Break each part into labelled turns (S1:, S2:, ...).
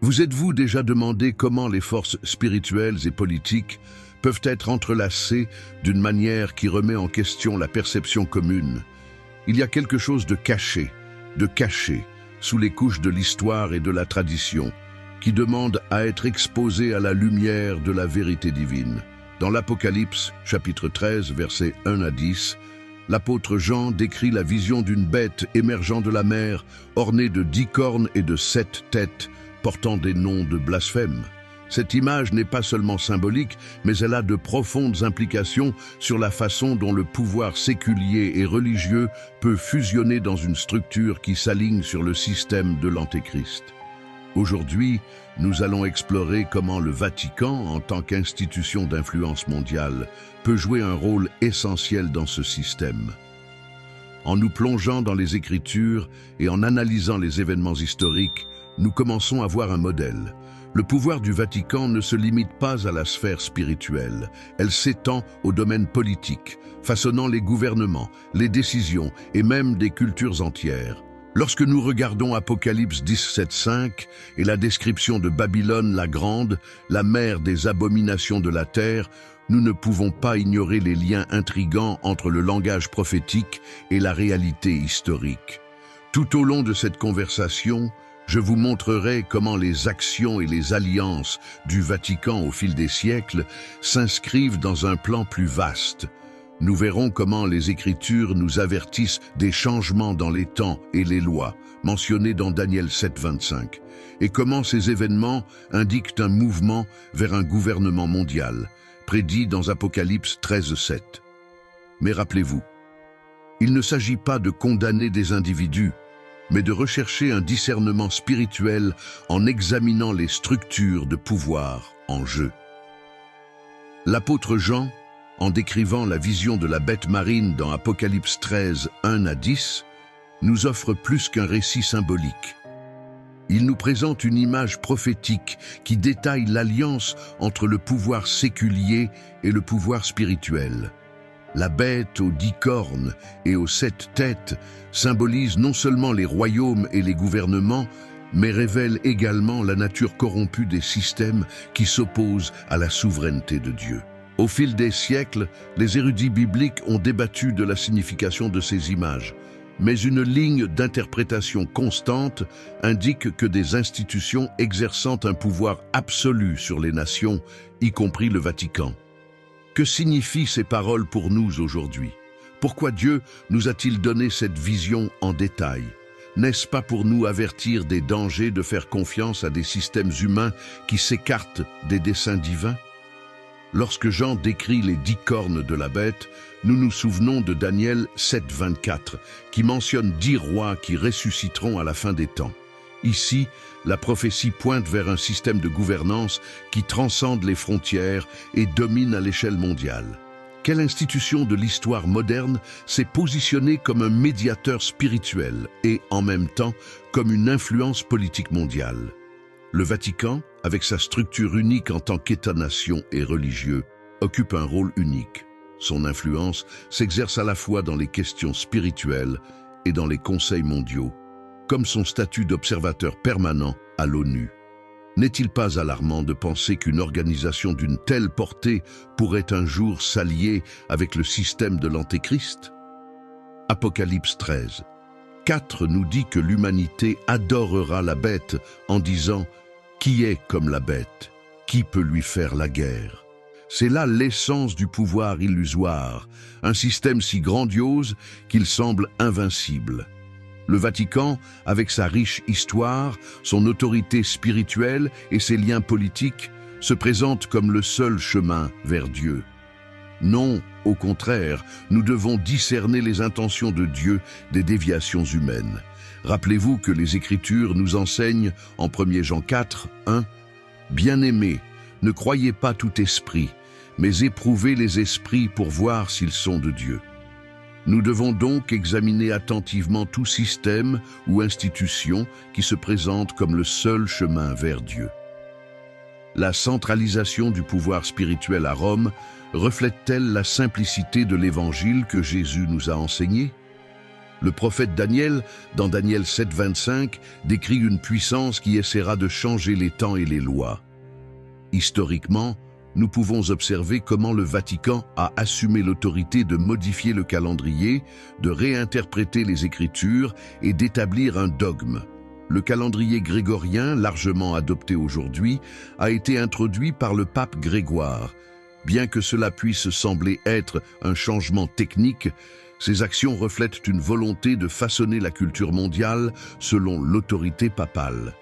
S1: Vous êtes-vous déjà demandé comment les forces spirituelles et politiques peuvent être entrelacées d'une manière qui remet en question la perception commune? Il y a quelque chose de caché, sous les couches de l'histoire et de la tradition, qui demande à être exposé à la lumière de la vérité divine. Dans l'Apocalypse, chapitre 13, versets 1 à 10, l'apôtre Jean décrit la vision d'une bête émergeant de la mer, ornée de 10 cornes et de 7 têtes, portant des noms de blasphème. Cette image n'est pas seulement symbolique, mais elle a de profondes implications sur la façon dont le pouvoir séculier et religieux peut fusionner dans une structure qui s'aligne sur le système de l'Antéchrist. Aujourd'hui, nous allons explorer comment le Vatican, en tant qu'institution d'influence mondiale, peut jouer un rôle essentiel dans ce système. En nous plongeant dans les Écritures et en analysant les événements historiques, nous commençons à voir un modèle. Le pouvoir du Vatican ne se limite pas à la sphère spirituelle, elle s'étend au domaine politique, façonnant les gouvernements, les décisions et même des cultures entières. Lorsque nous regardons Apocalypse 17:5 et la description de Babylone la Grande, la mère des abominations de la terre, nous ne pouvons pas ignorer les liens intrigants entre le langage prophétique et la réalité historique. Tout au long de cette conversation, je vous montrerai comment les actions et les alliances du Vatican au fil des siècles s'inscrivent dans un plan plus vaste. Nous verrons comment les Écritures nous avertissent des changements dans les temps et les lois, mentionnés dans Daniel 7:25, et comment ces événements indiquent un mouvement vers un gouvernement mondial, prédit dans Apocalypse 13:7. Mais rappelez-vous, il ne s'agit pas de condamner des individus, mais de rechercher un discernement spirituel en examinant les structures de pouvoir en jeu. L'apôtre Jean, en décrivant la vision de la bête marine dans Apocalypse 13, 1 à 10, nous offre plus qu'un récit symbolique. Il nous présente une image prophétique qui détaille l'alliance entre le pouvoir séculier et le pouvoir spirituel. La bête aux 10 cornes et aux 7 têtes symbolise non seulement les royaumes et les gouvernements, mais révèle également la nature corrompue des systèmes qui s'opposent à la souveraineté de Dieu. Au fil des siècles, les érudits bibliques ont débattu de la signification de ces images, mais une ligne d'interprétation constante indique que des institutions exerçant un pouvoir absolu sur les nations, y compris le Vatican. Que signifient ces paroles pour nous aujourd'hui? Pourquoi Dieu nous a-t-il donné cette vision en détail? N'est-ce pas pour nous avertir des dangers de faire confiance à des systèmes humains qui s'écartent des desseins divins? Lorsque Jean décrit les 10 cornes de la bête, nous nous souvenons de Daniel 7:24, qui mentionne 10 rois qui ressusciteront à la fin des temps. Ici, la prophétie pointe vers un système de gouvernance qui transcende les frontières et domine à l'échelle mondiale. Quelle institution de l'histoire moderne s'est positionnée comme un médiateur spirituel et, en même temps, comme une influence politique mondiale? Le Vatican, avec sa structure unique en tant qu'État-nation et religieux, occupe un rôle unique. Son influence s'exerce à la fois dans les questions spirituelles et dans les conseils mondiaux, comme son statut d'observateur permanent à l'ONU. N'est-il pas alarmant de penser qu'une organisation d'une telle portée pourrait un jour s'allier avec le système de l'Antéchrist? Apocalypse 13. 4 nous dit que l'humanité adorera la bête en disant « Qui est comme la bête? Qui peut lui faire la guerre ?» C'est là l'essence du pouvoir illusoire, un système si grandiose qu'il semble invincible. Le Vatican, avec sa riche histoire, son autorité spirituelle et ses liens politiques, se présente comme le seul chemin vers Dieu. Non, au contraire, nous devons discerner les intentions de Dieu des déviations humaines. Rappelez-vous que les Écritures nous enseignent en 1 Jean 4, 1 « Bien-aimés, ne croyez pas tout esprit, mais éprouvez les esprits pour voir s'ils sont de Dieu. » Nous devons donc examiner attentivement tout système ou institution qui se présente comme le seul chemin vers Dieu. La centralisation du pouvoir spirituel à Rome reflète-t-elle la simplicité de l'Évangile que Jésus nous a enseigné? Le prophète Daniel, dans Daniel 7,25, décrit une puissance qui essaiera de changer les temps et les lois. Historiquement, nous pouvons observer comment le Vatican a assumé l'autorité de modifier le calendrier, de réinterpréter les Écritures et d'établir un dogme. Le calendrier grégorien, largement adopté aujourd'hui, a été introduit par le pape Grégoire. Bien que cela puisse sembler être un changement technique, ces actions reflètent une volonté de façonner la culture mondiale selon l'autorité papale.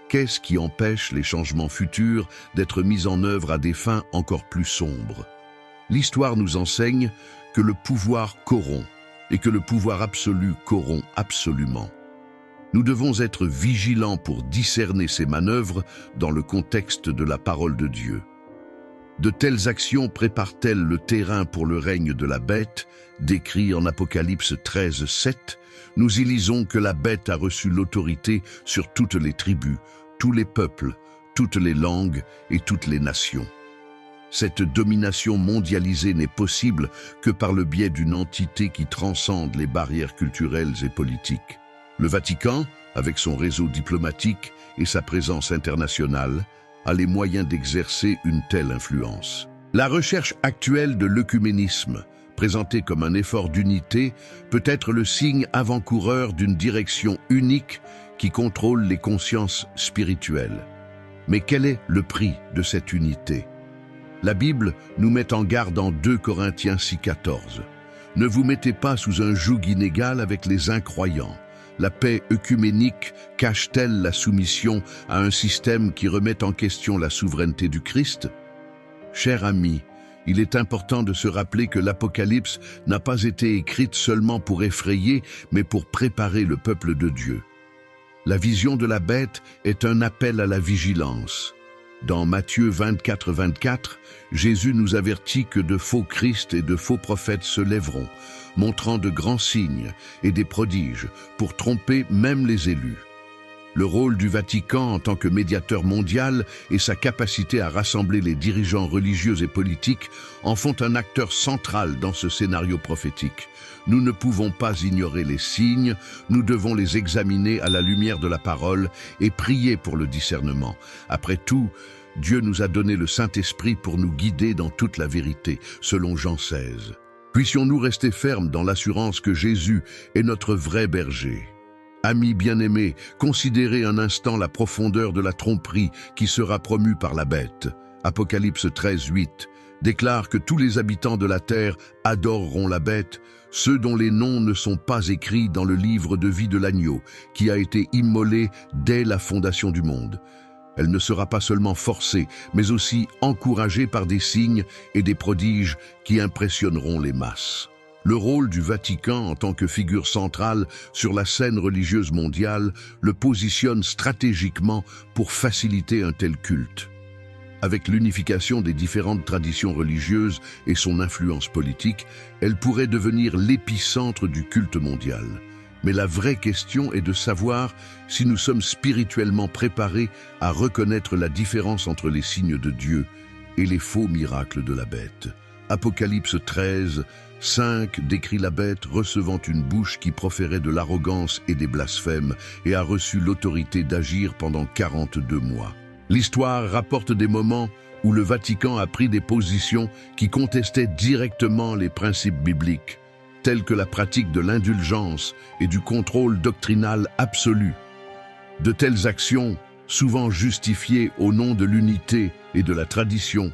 S1: Qu'est-ce qui empêche les changements futurs d'être mis en œuvre à des fins encore plus sombres? L'histoire nous enseigne que le pouvoir corrompt et que le pouvoir absolu corrompt absolument. Nous devons être vigilants pour discerner ces manœuvres dans le contexte de la parole de Dieu. De telles actions préparent-elles le terrain pour le règne de la bête, décrit en Apocalypse 13:7. Nous y lisons que la bête a reçu l'autorité sur toutes les tribus, tous les peuples, toutes les langues et toutes les nations. Cette domination mondialisée n'est possible que par le biais d'une entité qui transcende les barrières culturelles et politiques. Le Vatican, avec son réseau diplomatique et sa présence internationale, a les moyens d'exercer une telle influence. La recherche actuelle de l'œcuménisme, présentée comme un effort d'unité, peut être le signe avant-coureur d'une direction unique qui contrôle les consciences spirituelles. Mais quel est le prix de cette unité? La Bible nous met en garde en 2 Corinthiens 6,14. « Ne vous mettez pas sous un joug inégal avec les incroyants. La paix œcuménique cache-t-elle la soumission à un système qui remet en question la souveraineté du Christ? Chers amis, il est important de se rappeler que l'Apocalypse n'a pas été écrite seulement pour effrayer, mais pour préparer le peuple de Dieu. La vision de la bête est un appel à la vigilance. Dans Matthieu 24:24, Jésus nous avertit que de faux Christ et de faux prophètes se lèveront, montrant de grands signes et des prodiges pour tromper même les élus. Le rôle du Vatican en tant que médiateur mondial et sa capacité à rassembler les dirigeants religieux et politiques en font un acteur central dans ce scénario prophétique. Nous ne pouvons pas ignorer les signes, nous devons les examiner à la lumière de la parole et prier pour le discernement. Après tout, Dieu nous a donné le Saint-Esprit pour nous guider dans toute la vérité, selon Jean 16. Puissions-nous rester fermes dans l'assurance que Jésus est notre vrai berger. Amis bien-aimés, considérez un instant la profondeur de la tromperie qui sera promue par la bête. Apocalypse 13:8 déclare que tous les habitants de la terre adoreront la bête, ceux dont les noms ne sont pas écrits dans le livre de vie de l'agneau, qui a été immolé dès la fondation du monde. Elle ne sera pas seulement forcée, mais aussi encouragée par des signes et des prodiges qui impressionneront les masses. Le rôle du Vatican en tant que figure centrale sur la scène religieuse mondiale le positionne stratégiquement pour faciliter un tel culte. Avec l'unification des différentes traditions religieuses et son influence politique, elle pourrait devenir l'épicentre du culte mondial. Mais la vraie question est de savoir si nous sommes spirituellement préparés à reconnaître la différence entre les signes de Dieu et les faux miracles de la bête. Apocalypse 13:5 décrit la bête recevant une bouche qui proférait de l'arrogance et des blasphèmes et a reçu l'autorité d'agir pendant 42 mois. L'histoire rapporte des moments où le Vatican a pris des positions qui contestaient directement les principes bibliques, tels que la pratique de l'indulgence et du contrôle doctrinal absolu. De telles actions, souvent justifiées au nom de l'unité et de la tradition,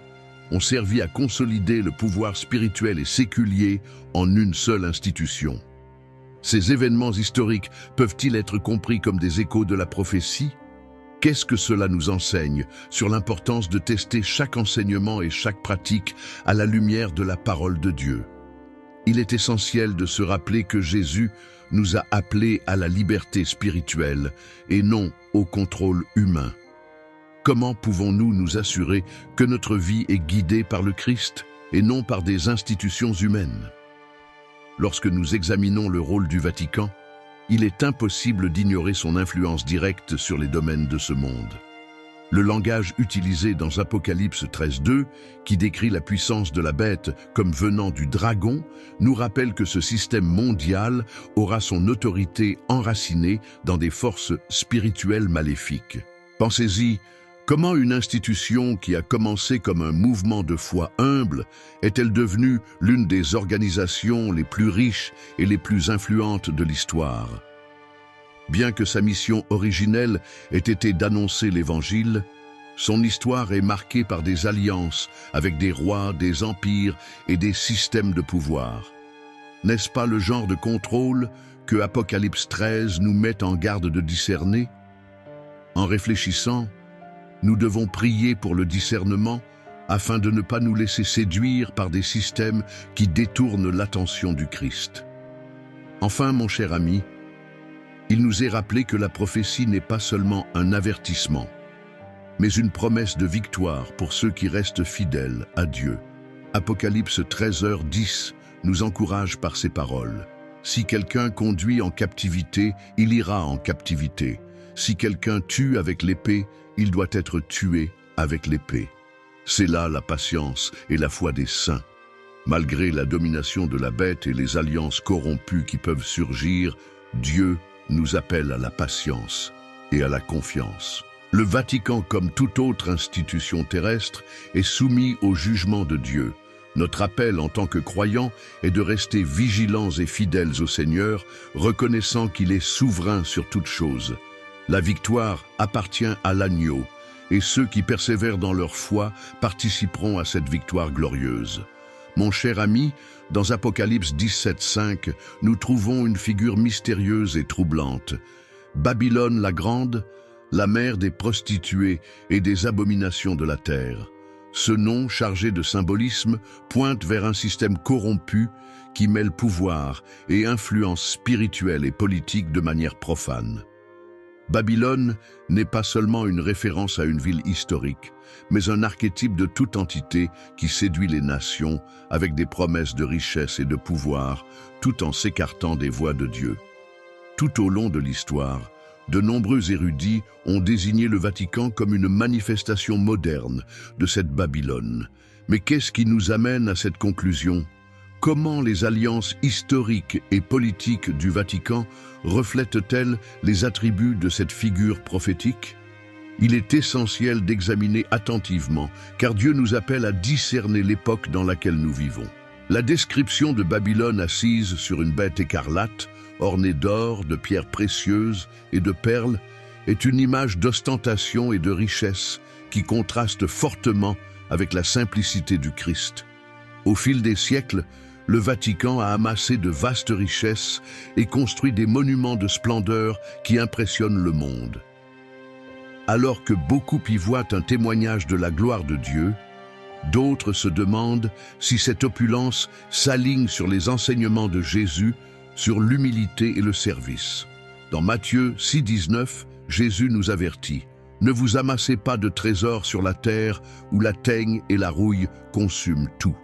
S1: ont servi à consolider le pouvoir spirituel et séculier en une seule institution. Ces événements historiques peuvent-ils être compris comme des échos de la prophétie? Qu'est-ce que cela nous enseigne sur l'importance de tester chaque enseignement et chaque pratique à la lumière de la parole de Dieu? Il est essentiel de se rappeler que Jésus nous a appelés à la liberté spirituelle et non au contrôle humain. Comment pouvons-nous nous assurer que notre vie est guidée par le Christ et non par des institutions humaines? Lorsque nous examinons le rôle du Vatican, il est impossible d'ignorer son influence directe sur les domaines de ce monde. Le langage utilisé dans Apocalypse 13:2, qui décrit la puissance de la bête comme venant du dragon, nous rappelle que ce système mondial aura son autorité enracinée dans des forces spirituelles maléfiques. Pensez-y, comment une institution qui a commencé comme un mouvement de foi humble est-elle devenue l'une des organisations les plus riches et les plus influentes de l'histoire? Bien que sa mission originelle ait été d'annoncer l'Évangile, son histoire est marquée par des alliances avec des rois, des empires et des systèmes de pouvoir. N'est-ce pas le genre de contrôle que Apocalypse 13 nous met en garde de discerner? En réfléchissant, nous devons prier pour le discernement afin de ne pas nous laisser séduire par des systèmes qui détournent l'attention du Christ. Enfin, mon cher ami, il nous est rappelé que la prophétie n'est pas seulement un avertissement, mais une promesse de victoire pour ceux qui restent fidèles à Dieu. Apocalypse 13h10 nous encourage par ces paroles. Si quelqu'un conduit en captivité, il ira en captivité. Si quelqu'un tue avec l'épée, il doit être tué avec l'épée. C'est là la patience et la foi des saints. Malgré la domination de la bête et les alliances corrompues qui peuvent surgir, Dieu nous appelle à la patience et à la confiance. Le Vatican, comme toute autre institution terrestre, est soumis au jugement de Dieu. Notre appel en tant que croyants est de rester vigilants et fidèles au Seigneur, reconnaissant qu'il est souverain sur toutes choses. La victoire appartient à l'agneau, et ceux qui persévèrent dans leur foi participeront à cette victoire glorieuse. Mon cher ami, dans Apocalypse 17:5, nous trouvons une figure mystérieuse et troublante. Babylone la grande, la mère des prostituées et des abominations de la terre. Ce nom, chargé de symbolisme, pointe vers un système corrompu qui mêle pouvoir et influence spirituelle et politique de manière profane. Babylone n'est pas seulement une référence à une ville historique, mais un archétype de toute entité qui séduit les nations avec des promesses de richesse et de pouvoir, tout en s'écartant des voies de Dieu. Tout au long de l'histoire, de nombreux érudits ont désigné le Vatican comme une manifestation moderne de cette Babylone. Mais qu'est-ce qui nous amène à cette conclusion? Comment les alliances historiques et politiques du Vatican reflètent-elles les attributs de cette figure prophétique? Il est essentiel d'examiner attentivement, car Dieu nous appelle à discerner l'époque dans laquelle nous vivons. La description de Babylone assise sur une bête écarlate, ornée d'or, de pierres précieuses et de perles, est une image d'ostentation et de richesse qui contraste fortement avec la simplicité du Christ. Au fil des siècles, le Vatican a amassé de vastes richesses et construit des monuments de splendeur qui impressionnent le monde. Alors que beaucoup y voient un témoignage de la gloire de Dieu, d'autres se demandent si cette opulence s'aligne sur les enseignements de Jésus, sur l'humilité et le service. Dans Matthieu 6,19, Jésus nous avertit « Ne vous amassez pas de trésors sur la terre où la teigne et la rouille consument tout. »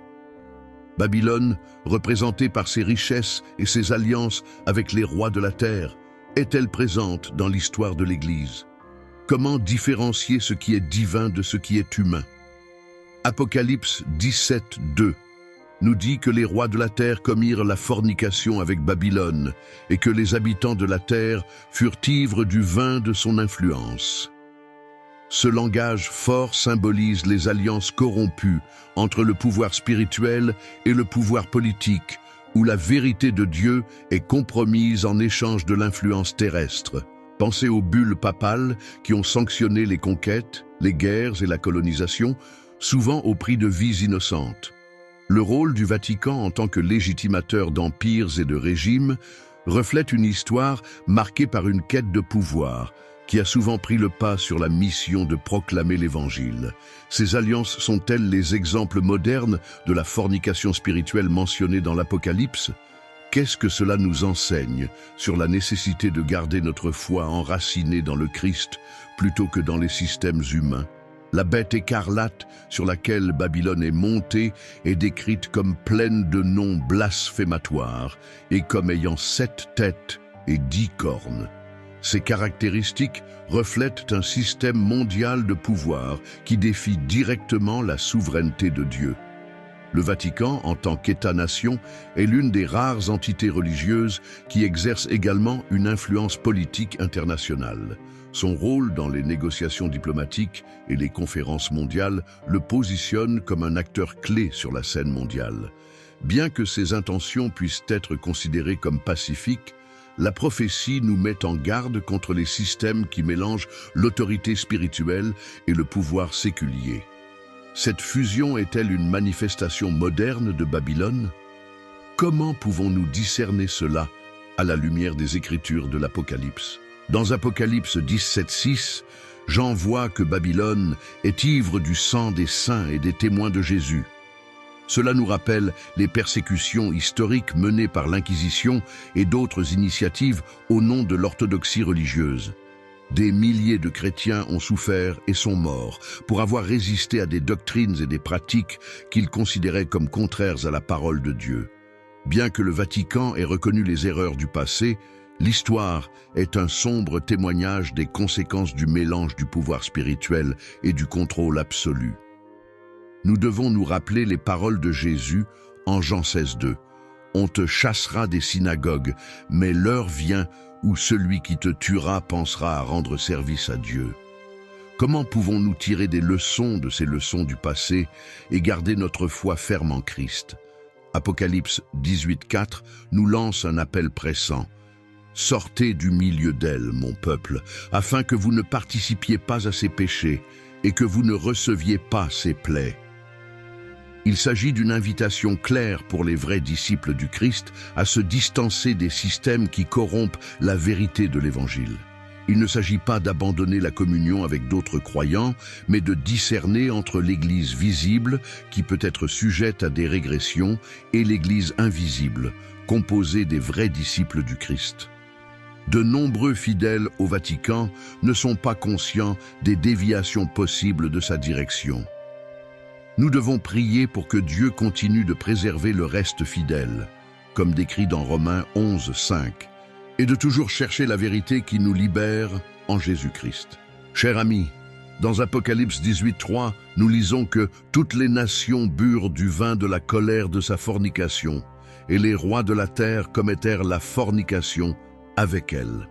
S1: Babylone, représentée par ses richesses et ses alliances avec les rois de la terre, est-elle présente dans l'histoire de l'Église? Comment différencier ce qui est divin de ce qui est humain? Apocalypse 17:2 nous dit que les rois de la terre commirent la fornication avec Babylone et que les habitants de la terre furent ivres du vin de son influence. Ce langage fort symbolise les alliances corrompues entre le pouvoir spirituel et le pouvoir politique, où la vérité de Dieu est compromise en échange de l'influence terrestre. Pensez aux bulles papales qui ont sanctionné les conquêtes, les guerres et la colonisation, souvent au prix de vies innocentes. Le rôle du Vatican en tant que légitimateur d'empires et de régimes reflète une histoire marquée par une quête de pouvoir, qui a souvent pris le pas sur la mission de proclamer l'Évangile. Ces alliances sont-elles les exemples modernes de la fornication spirituelle mentionnée dans l'Apocalypse? Qu'est-ce que cela nous enseigne sur la nécessité de garder notre foi enracinée dans le Christ plutôt que dans les systèmes humains? La bête écarlate sur laquelle Babylone est montée est décrite comme pleine de noms blasphématoires et comme ayant 7 têtes et 10 cornes. Ces caractéristiques reflètent un système mondial de pouvoir qui défie directement la souveraineté de Dieu. Le Vatican, en tant qu'État-nation, est l'une des rares entités religieuses qui exerce également une influence politique internationale. Son rôle dans les négociations diplomatiques et les conférences mondiales le positionne comme un acteur clé sur la scène mondiale. Bien que ses intentions puissent être considérées comme pacifiques, la prophétie nous met en garde contre les systèmes qui mélangent l'autorité spirituelle et le pouvoir séculier. Cette fusion est-elle une manifestation moderne de Babylone? Comment pouvons-nous discerner cela à la lumière des Écritures de l'Apocalypse? Dans Apocalypse 17:6, Jean voit que Babylone est ivre du sang des saints et des témoins de Jésus. Cela nous rappelle les persécutions historiques menées par l'Inquisition et d'autres initiatives au nom de l'orthodoxie religieuse. Des milliers de chrétiens ont souffert et sont morts pour avoir résisté à des doctrines et des pratiques qu'ils considéraient comme contraires à la parole de Dieu. Bien que le Vatican ait reconnu les erreurs du passé, l'histoire est un sombre témoignage des conséquences du mélange du pouvoir spirituel et du contrôle absolu. Nous devons nous rappeler les paroles de Jésus en Jean 16:2. « On te chassera des synagogues, mais l'heure vient où celui qui te tuera pensera à rendre service à Dieu. » Comment pouvons-nous tirer des leçons de ces leçons du passé et garder notre foi ferme en Christ? Apocalypse 18:4 nous lance un appel pressant. « Sortez du milieu d'elle, mon peuple, afin que vous ne participiez pas à ses péchés et que vous ne receviez pas ses plaies. » Il s'agit d'une invitation claire pour les vrais disciples du Christ à se distancer des systèmes qui corrompent la vérité de l'Évangile. Il ne s'agit pas d'abandonner la communion avec d'autres croyants, mais de discerner entre l'Église visible, qui peut être sujette à des régressions, et l'Église invisible, composée des vrais disciples du Christ. De nombreux fidèles au Vatican ne sont pas conscients des déviations possibles de sa direction. Nous devons prier pour que Dieu continue de préserver le reste fidèle, comme décrit dans Romains 11:5, et de toujours chercher la vérité qui nous libère en Jésus-Christ. Chers amis, dans Apocalypse 18:3, nous lisons que « Toutes les nations burent du vin de la colère de sa fornication, et les rois de la terre commettèrent la fornication avec elle. »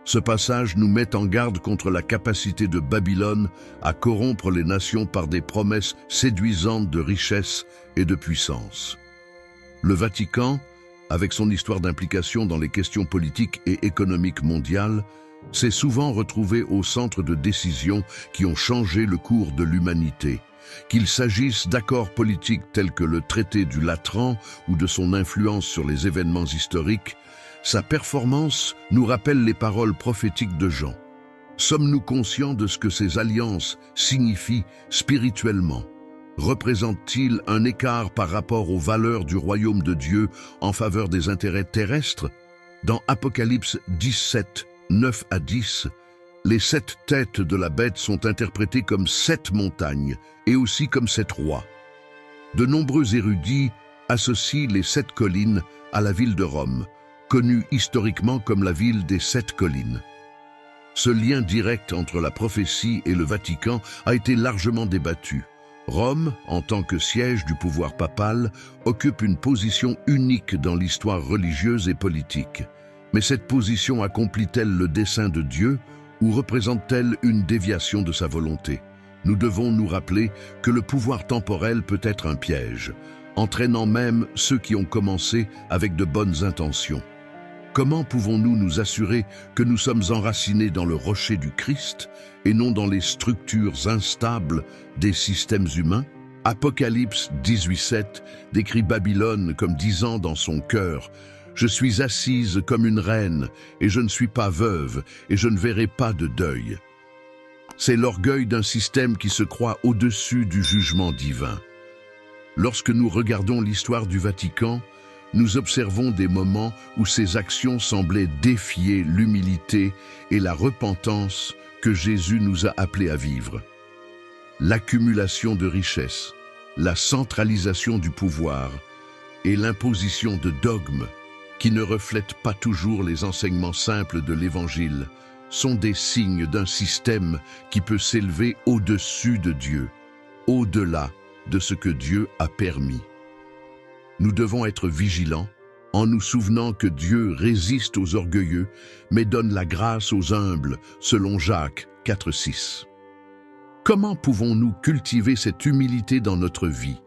S1: Ce passage nous met en garde contre la capacité de Babylone à corrompre les nations par des promesses séduisantes de richesse et de puissance. Le Vatican, avec son histoire d'implication dans les questions politiques et économiques mondiales, s'est souvent retrouvé au centre de décisions qui ont changé le cours de l'humanité. Qu'il s'agisse d'accords politiques tels que le traité du Latran ou de son influence sur les événements historiques, sa performance nous rappelle les paroles prophétiques de Jean. Sommes-nous conscients de ce que ces alliances signifient spirituellement? Représentent-ils un écart par rapport aux valeurs du royaume de Dieu en faveur des intérêts terrestres? Dans Apocalypse 17, 9 à 10, les 7 têtes de la bête sont interprétées comme 7 montagnes et aussi comme 7 rois. De nombreux érudits associent les 7 collines à la ville de Rome, connue historiquement comme la ville des 7 collines. Ce lien direct entre la prophétie et le Vatican a été largement débattu. Rome, en tant que siège du pouvoir papal, occupe une position unique dans l'histoire religieuse et politique. Mais cette position accomplit-elle le dessein de Dieu ou représente-t-elle une déviation de sa volonté? Nous devons nous rappeler que le pouvoir temporel peut être un piège, entraînant même ceux qui ont commencé avec de bonnes intentions. Comment pouvons-nous nous assurer que nous sommes enracinés dans le rocher du Christ et non dans les structures instables des systèmes humains? Apocalypse 18:7 décrit Babylone comme disant dans son cœur « Je suis assise comme une reine, et je ne suis pas veuve, et je ne verrai pas de deuil. » C'est l'orgueil d'un système qui se croit au-dessus du jugement divin. Lorsque nous regardons l'histoire du Vatican, nous observons des moments où ses actions semblaient défier l'humilité et la repentance que Jésus nous a appelés à vivre. L'accumulation de richesses, la centralisation du pouvoir et l'imposition de dogmes qui ne reflètent pas toujours les enseignements simples de l'Évangile, sont des signes d'un système qui peut s'élever au-dessus de Dieu, au-delà de ce que Dieu a permis. Nous devons être vigilants en nous souvenant que Dieu résiste aux orgueilleux, mais donne la grâce aux humbles, selon Jacques 4,6. Comment pouvons-nous cultiver cette humilité dans notre vie,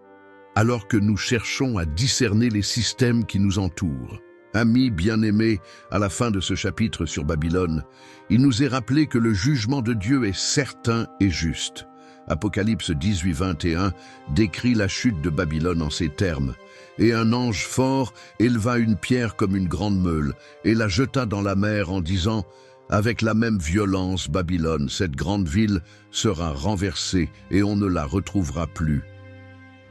S1: alors que nous cherchons à discerner les systèmes qui nous entourent? Amis bien-aimés, à la fin de ce chapitre sur Babylone, il nous est rappelé que le jugement de Dieu est certain et juste. Apocalypse 18, 21 décrit la chute de Babylone en ces termes. « Et un ange fort éleva une pierre comme une grande meule, et la jeta dans la mer en disant « Avec la même violence, Babylone, cette grande ville, sera renversée, et on ne la retrouvera plus. »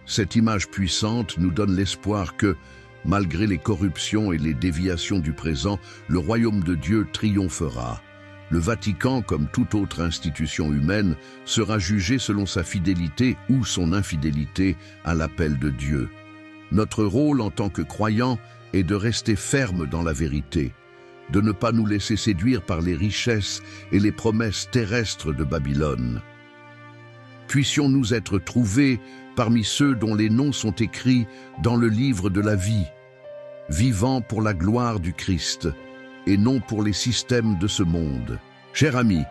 S1: Cette image puissante nous donne l'espoir que, malgré les corruptions et les déviations du présent, le royaume de Dieu triomphera. Le Vatican, comme toute autre institution humaine, sera jugé selon sa fidélité ou son infidélité à l'appel de Dieu. Notre rôle en tant que croyants est de rester ferme dans la vérité, de ne pas nous laisser séduire par les richesses et les promesses terrestres de Babylone. Puissions-nous être trouvés parmi ceux dont les noms sont écrits dans le livre de la vie, vivant pour la gloire du Christ et non pour les systèmes de ce monde. Chers amis,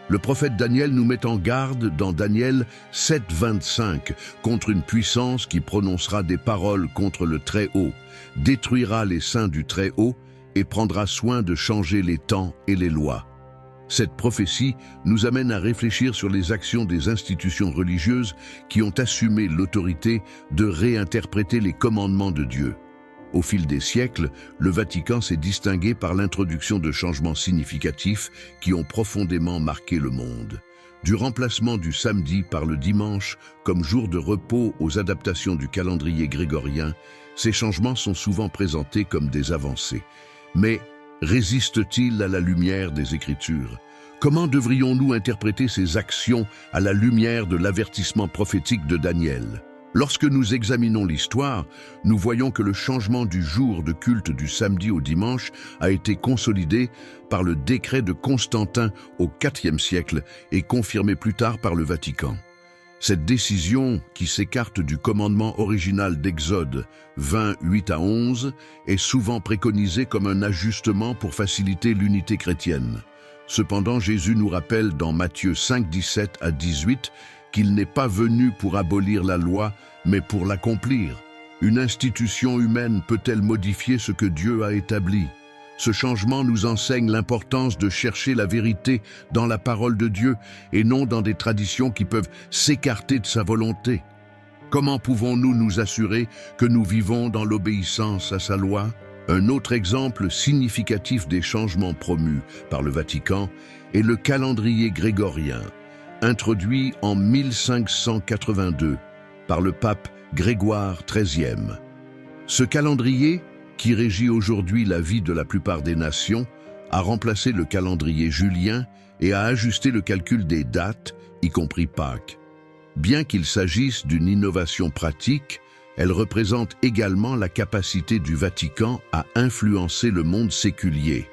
S1: le prophète Daniel nous met en garde dans Daniel 7, 25 contre une puissance qui prononcera des paroles contre le Très-Haut, détruira les saints du Très-Haut et prendra soin de changer les temps et les lois. Cette prophétie nous amène à réfléchir sur les actions des institutions religieuses qui ont assumé l'autorité de réinterpréter les commandements de Dieu. Au fil des siècles, le Vatican s'est distingué par l'introduction de changements significatifs qui ont profondément marqué le monde. Du remplacement du samedi par le dimanche comme jour de repos aux adaptations du calendrier grégorien, ces changements sont souvent présentés comme des avancées. Mais résistent-ils à la lumière des Écritures? Comment devrions-nous interpréter ces actions à la lumière de l'avertissement prophétique de Daniel? Lorsque nous examinons l'histoire, nous voyons que le changement du jour de culte du samedi au dimanche a été consolidé par le décret de Constantin au IVe siècle et confirmé plus tard par le Vatican. Cette décision, qui s'écarte du commandement original d'Exode 20, 8 à 11, est souvent préconisée comme un ajustement pour faciliter l'unité chrétienne. Cependant, Jésus nous rappelle dans Matthieu 5, 17 à 18 qu'il n'est pas venu pour abolir la loi, mais pour l'accomplir. Une institution humaine peut-elle modifier ce que Dieu a établi? Ce changement nous enseigne l'importance de chercher la vérité dans la parole de Dieu et non dans des traditions qui peuvent s'écarter de sa volonté. Comment pouvons-nous nous assurer que nous vivons dans l'obéissance à sa loi? Un autre exemple significatif des changements promus par le Vatican est le calendrier grégorien, introduit en 1582 par le pape Grégoire XIII. Ce calendrier, qui régit aujourd'hui la vie de la plupart des nations, a remplacé le calendrier julien et a ajusté le calcul des dates, y compris Pâques. Bien qu'il s'agisse d'une innovation pratique, elle représente également la capacité du Vatican à influencer le monde séculier.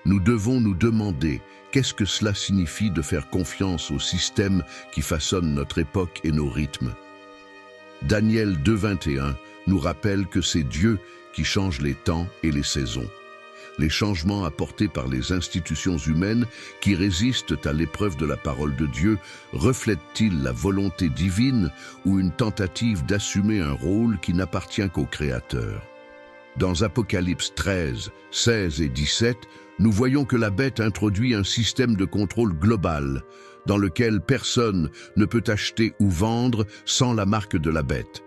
S1: Nous devons nous demander qu'est-ce que cela signifie de faire confiance au système qui façonne notre époque et nos rythmes. Daniel 2,21 nous rappelle que c'est Dieu qui change les temps et les saisons. Les changements apportés par les institutions humaines qui résistent à l'épreuve de la parole de Dieu reflètent-ils la volonté divine ou une tentative d'assumer un rôle qui n'appartient qu'au Créateur? Dans Apocalypse 13, 16 et 17, nous voyons que la bête introduit un système de contrôle global dans lequel personne ne peut acheter ou vendre sans la marque de la bête.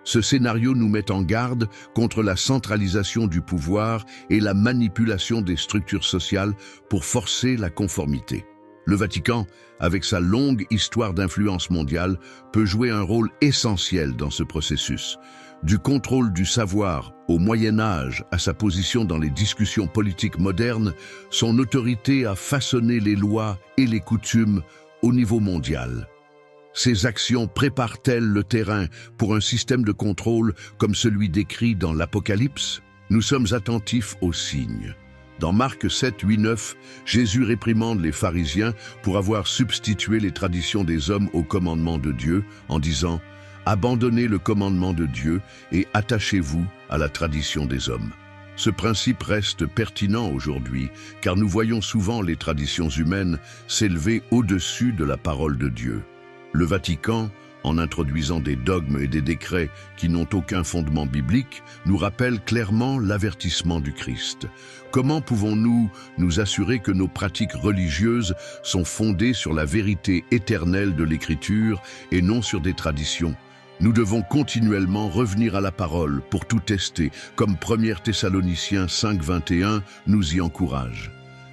S1: Ce scénario nous met en garde contre la centralisation du pouvoir et la manipulation des structures sociales pour forcer la conformité. Le Vatican, avec sa longue histoire d'influence mondiale, peut jouer un rôle essentiel dans ce processus. Du contrôle du savoir au Moyen Âge à sa position dans les discussions politiques modernes, son autorité a façonné les lois et les coutumes au niveau mondial. Ces actions préparent-elles le terrain pour un système de contrôle comme celui décrit dans l'Apocalypse? Nous sommes attentifs aux signes. Dans Marc 7, 8, 9, Jésus réprimande les pharisiens pour avoir substitué les traditions des hommes au commandement de Dieu en disant « Abandonnez le commandement de Dieu et attachez-vous à la tradition des hommes ». Ce principe reste pertinent aujourd'hui car nous voyons souvent les traditions humaines s'élever au-dessus de la parole de Dieu. Le Vatican, en introduisant des dogmes et des décrets qui n'ont aucun fondement biblique, nous rappelle clairement l'avertissement du Christ. Comment pouvons-nous nous assurer que nos pratiques religieuses sont fondées sur la vérité éternelle de l'Écriture et non sur des traditions ? Nous devons continuellement revenir à la parole pour tout tester, comme 1 Thessaloniciens 5, 21 nous y encourage.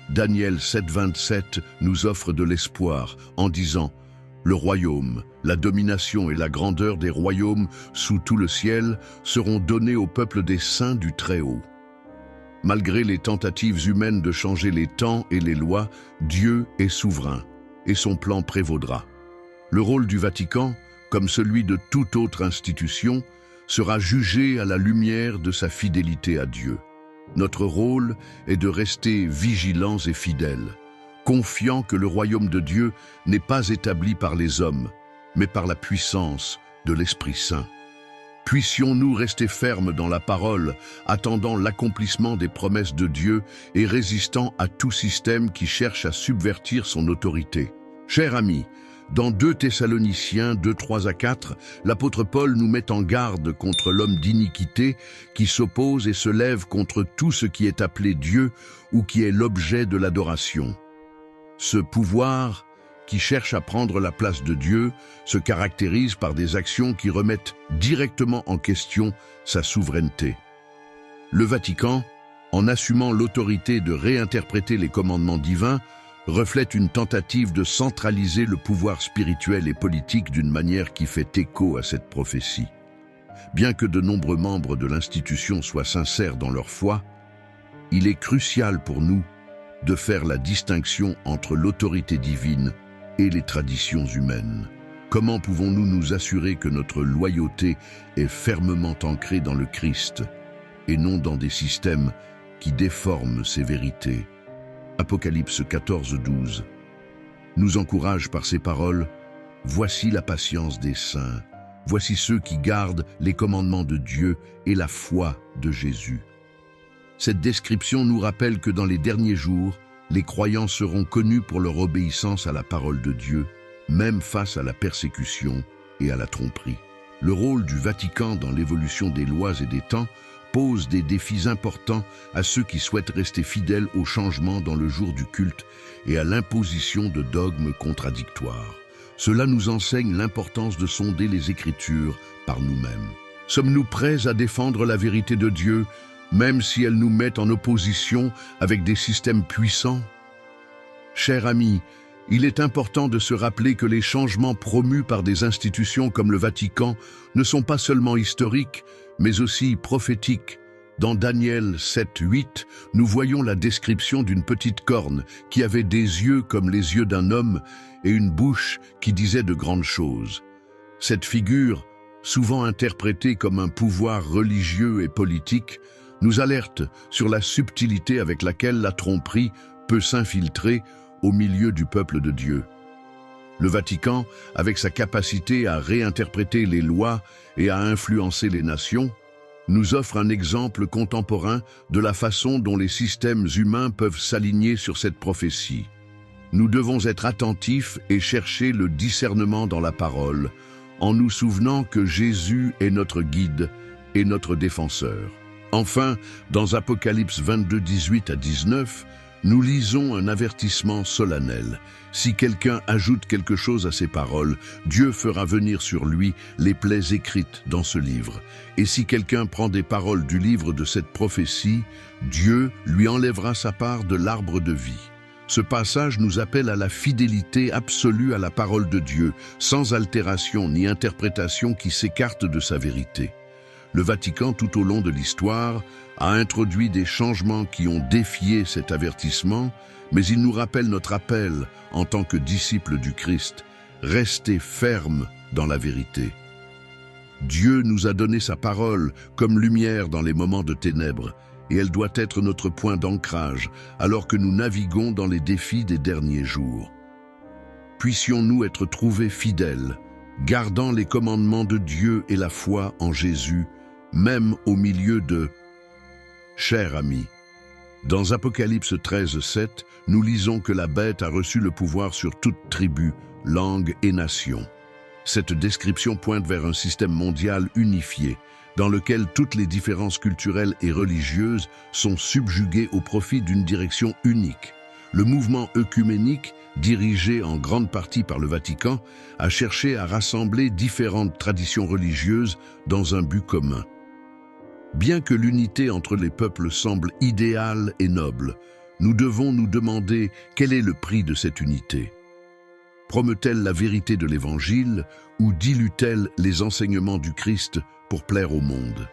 S1: Daniel 7, 27 nous offre de l'espoir en disant « Le royaume, la domination et la grandeur des royaumes sous tout le ciel seront donnés au peuple des saints du Très-Haut. » Malgré les tentatives humaines de changer les temps et les lois, Dieu est souverain et son plan prévaudra. Le rôle du Vatican, comme celui de toute autre institution, sera jugé à la lumière de sa fidélité à Dieu. Notre rôle est de rester vigilants et fidèles, confiants que le royaume de Dieu n'est pas établi par les hommes, mais par la puissance de l'Esprit Saint. Puissions-nous rester fermes dans la parole, attendant l'accomplissement des promesses de Dieu et résistant à tout système qui cherche à subvertir son autorité. Chers amis, dans 2 Thessaloniciens 2, 3 à 4, l'apôtre Paul nous met en garde contre l'homme d'iniquité qui s'oppose et se lève contre tout ce qui est appelé Dieu ou qui est l'objet de l'adoration. Ce pouvoir, qui cherche à prendre la place de Dieu, se caractérise par des actions qui remettent directement en question sa souveraineté. Le Vatican, en assumant l'autorité de réinterpréter les commandements divins, reflète une tentative de centraliser le pouvoir spirituel et politique d'une manière qui fait écho à cette prophétie. Bien que de nombreux membres de l'institution soient sincères dans leur foi, il est crucial pour nous de faire la distinction entre l'autorité divine et les traditions humaines. Comment pouvons-nous nous assurer que notre loyauté est fermement ancrée dans le Christ et non dans des systèmes qui déforment ces vérités? Apocalypse 14, 12 nous encourage par ces paroles « Voici la patience des saints, voici ceux qui gardent les commandements de Dieu et la foi de Jésus. » Cette description nous rappelle que dans les derniers jours, les croyants seront connus pour leur obéissance à la parole de Dieu, même face à la persécution et à la tromperie. Le rôle du Vatican dans l'évolution des lois et des temps pose des défis importants à ceux qui souhaitent rester fidèles au changement dans le jour du culte et à l'imposition de dogmes contradictoires. Cela nous enseigne l'importance de sonder les Écritures par nous-mêmes. Sommes-nous prêts à défendre la vérité de Dieu, même si elle nous met en opposition avec des systèmes puissants? Chers amis, il est important de se rappeler que les changements promus par des institutions comme le Vatican ne sont pas seulement historiques, mais aussi prophétiques. Dans Daniel 7, 8, nous voyons la description d'une petite corne qui avait des yeux comme les yeux d'un homme et une bouche qui disait de grandes choses. Cette figure, souvent interprétée comme un pouvoir religieux et politique, nous alerte sur la subtilité avec laquelle la tromperie peut s'infiltrer au milieu du peuple de Dieu. Le Vatican, avec sa capacité à réinterpréter les lois et à influencer les nations, nous offre un exemple contemporain de la façon dont les systèmes humains peuvent s'aligner sur cette prophétie. Nous devons être attentifs et chercher le discernement dans la parole, en nous souvenant que Jésus est notre guide et notre défenseur. Enfin, dans Apocalypse 22, 18 à 19, nous lisons un avertissement solennel. Si quelqu'un ajoute quelque chose à ces paroles, Dieu fera venir sur lui les plaies écrites dans ce livre. Et si quelqu'un prend des paroles du livre de cette prophétie, Dieu lui enlèvera sa part de l'arbre de vie. Ce passage nous appelle à la fidélité absolue à la parole de Dieu, sans altération ni interprétation qui s'écarte de sa vérité. Le Vatican, tout au long de l'histoire, a introduit des changements qui ont défié cet avertissement, mais il nous rappelle notre appel en tant que disciples du Christ, rester fermes dans la vérité. Dieu nous a donné sa parole comme lumière dans les moments de ténèbres, et elle doit être notre point d'ancrage alors que nous naviguons dans les défis des derniers jours. Puissions-nous être trouvés fidèles, gardant les commandements de Dieu et la foi en Jésus, même au milieu de... Chers amis, dans Apocalypse 13:7, nous lisons que la bête a reçu le pouvoir sur toute tribu, langue et nation. Cette description pointe vers un système mondial unifié, dans lequel toutes les différences culturelles et religieuses sont subjuguées au profit d'une direction unique. Le mouvement œcuménique, dirigé en grande partie par le Vatican, a cherché à rassembler différentes traditions religieuses dans un but commun. Bien que l'unité entre les peuples semble idéale et noble, nous devons nous demander quel est le prix de cette unité. Promeut-elle la vérité de l'Évangile ou dilue-t-elle les enseignements du Christ pour plaire au monde?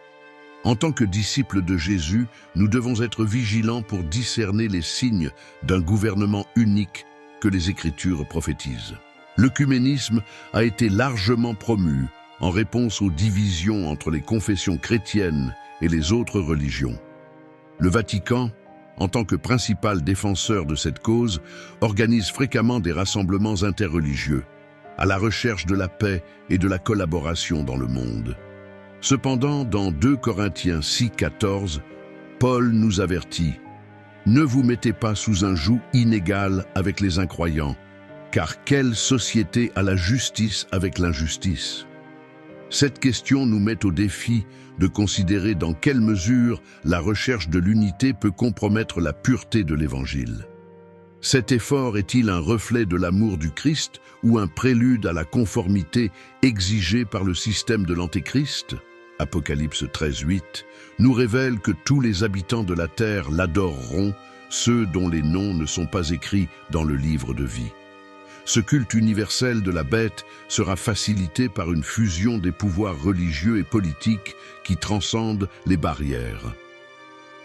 S1: En tant que disciples de Jésus, nous devons être vigilants pour discerner les signes d'un gouvernement unique que les Écritures prophétisent. L'œcuménisme a été largement promu en réponse aux divisions entre les confessions chrétiennes et les autres religions. Le Vatican, en tant que principal défenseur de cette cause, organise fréquemment des rassemblements interreligieux, à la recherche de la paix et de la collaboration dans le monde. Cependant, dans 2 Corinthiens 6:14, Paul nous avertit « Ne vous mettez pas sous un joug inégal avec les incroyants, car quelle société a la justice avec l'injustice ?» Cette question nous met au défi de considérer dans quelle mesure la recherche de l'unité peut compromettre la pureté de l'Évangile. Cet effort est-il un reflet de l'amour du Christ ou un prélude à la conformité exigée par le système de l'Antéchrist? Apocalypse 13:8 nous révèle que tous les habitants de la terre l'adoreront, ceux dont les noms ne sont pas écrits dans le livre de vie. Ce culte universel de la bête sera facilité par une fusion des pouvoirs religieux et politiques qui transcendent les barrières.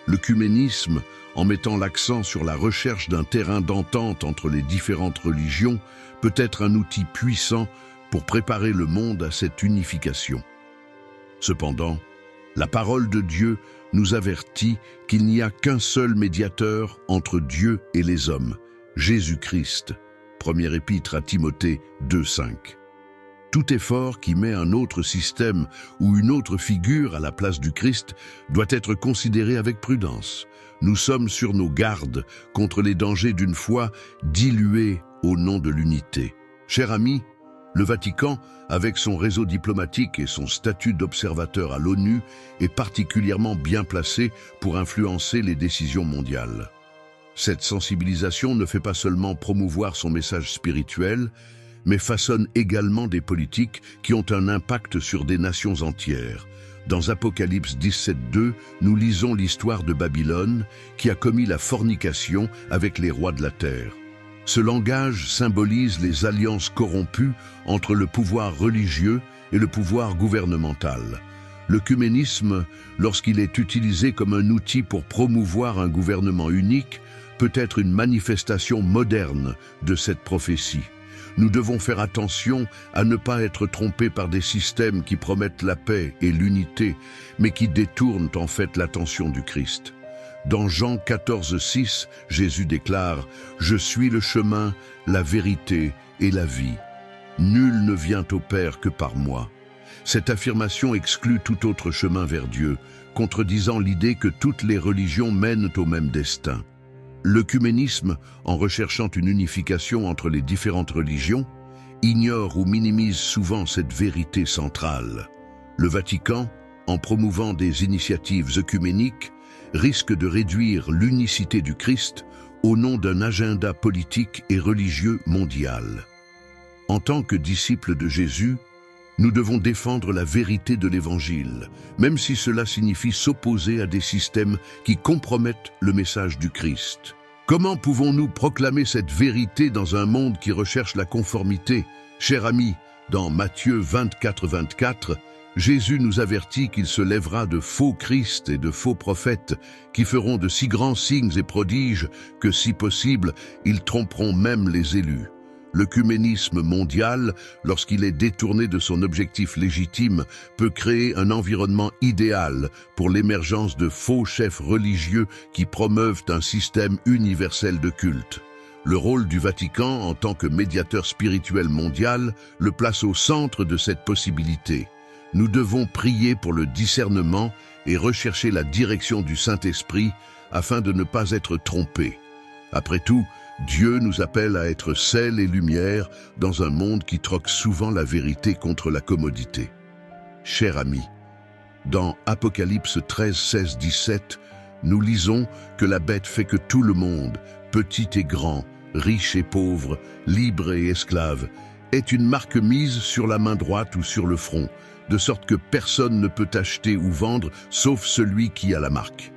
S1: L'œcuménisme, en mettant l'accent sur la recherche d'un terrain d'entente entre les différentes religions, peut être un outil puissant pour préparer le monde à cette unification. Cependant, la parole de Dieu nous avertit qu'il n'y a qu'un seul médiateur entre Dieu et les hommes, Jésus-Christ. Première épître à Timothée 2:5. Tout effort qui met un autre système ou une autre figure à la place du Christ doit être considéré avec prudence. Nous sommes sur nos gardes contre les dangers d'une foi diluée au nom de l'unité. Chers amis, le Vatican, avec son réseau diplomatique et son statut d'observateur à l'ONU, est particulièrement bien placé pour influencer les décisions mondiales. Cette sensibilisation ne fait pas seulement promouvoir son message spirituel, mais façonne également des politiques qui ont un impact sur des nations entières. Dans Apocalypse 17:2, nous lisons l'histoire de Babylone qui a commis la fornication avec les rois de la terre. Ce langage symbolise les alliances corrompues entre le pouvoir religieux et le pouvoir gouvernemental. L'œcuménisme, lorsqu'il est utilisé comme un outil pour promouvoir un gouvernement unique, peut être une manifestation moderne de cette prophétie. Nous devons faire attention à ne pas être trompés par des systèmes qui promettent la paix et l'unité, mais qui détournent en fait l'attention du Christ. Dans Jean 14:6, Jésus déclare « Je suis le chemin, la vérité et la vie. Nul ne vient au Père que par moi. » Cette affirmation exclut tout autre chemin vers Dieu, contredisant l'idée que toutes les religions mènent au même destin. L'œcuménisme, en recherchant une unification entre les différentes religions, ignore ou minimise souvent cette vérité centrale. Le Vatican, en promouvant des initiatives œcuméniques, risque de réduire l'unicité du Christ au nom d'un agenda politique et religieux mondial. En tant que disciples de Jésus, nous devons défendre la vérité de l'Évangile, même si cela signifie s'opposer à des systèmes qui compromettent le message du Christ. Comment pouvons-nous proclamer cette vérité dans un monde qui recherche la conformité? Chers amis, dans Matthieu 24:24, Jésus nous avertit qu'il se lèvera de faux Christ et de faux prophètes qui feront de si grands signes et prodiges que, si possible, ils tromperont même les élus. L'œcuménisme mondial, lorsqu'il est détourné de son objectif légitime, peut créer un environnement idéal pour l'émergence de faux chefs religieux qui promeuvent un système universel de culte. Le rôle du Vatican en tant que médiateur spirituel mondial le place au centre de cette possibilité. Nous devons prier pour le discernement et rechercher la direction du Saint-Esprit afin de ne pas être trompés. Après tout, Dieu nous appelle à être sel et lumière dans un monde qui troque souvent la vérité contre la commodité. Chers amis, dans Apocalypse 13, 16, 17, nous lisons que la bête fait que tout le monde, petit et grand, riche et pauvre, libre et esclave, est une marque mise sur la main droite ou sur le front, de sorte que personne ne peut acheter ou vendre sauf celui qui a la marque.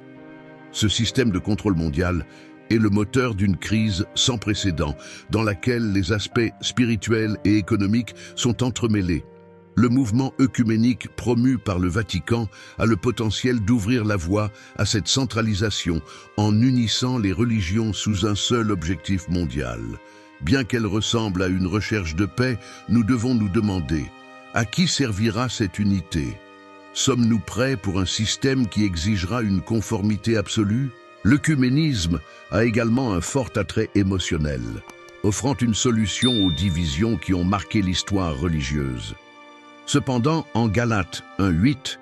S1: Ce système de contrôle mondial est le moteur d'une crise sans précédent, dans laquelle les aspects spirituels et économiques sont entremêlés. Le mouvement œcuménique promu par le Vatican a le potentiel d'ouvrir la voie à cette centralisation en unissant les religions sous un seul objectif mondial. Bien qu'elle ressemble à une recherche de paix, nous devons nous demander: à qui servira cette unité? Sommes-nous prêts pour un système qui exigera une conformité absolue? L'œcuménisme a également un fort attrait émotionnel, offrant une solution aux divisions qui ont marqué l'histoire religieuse. Cependant, en Galates 1:8,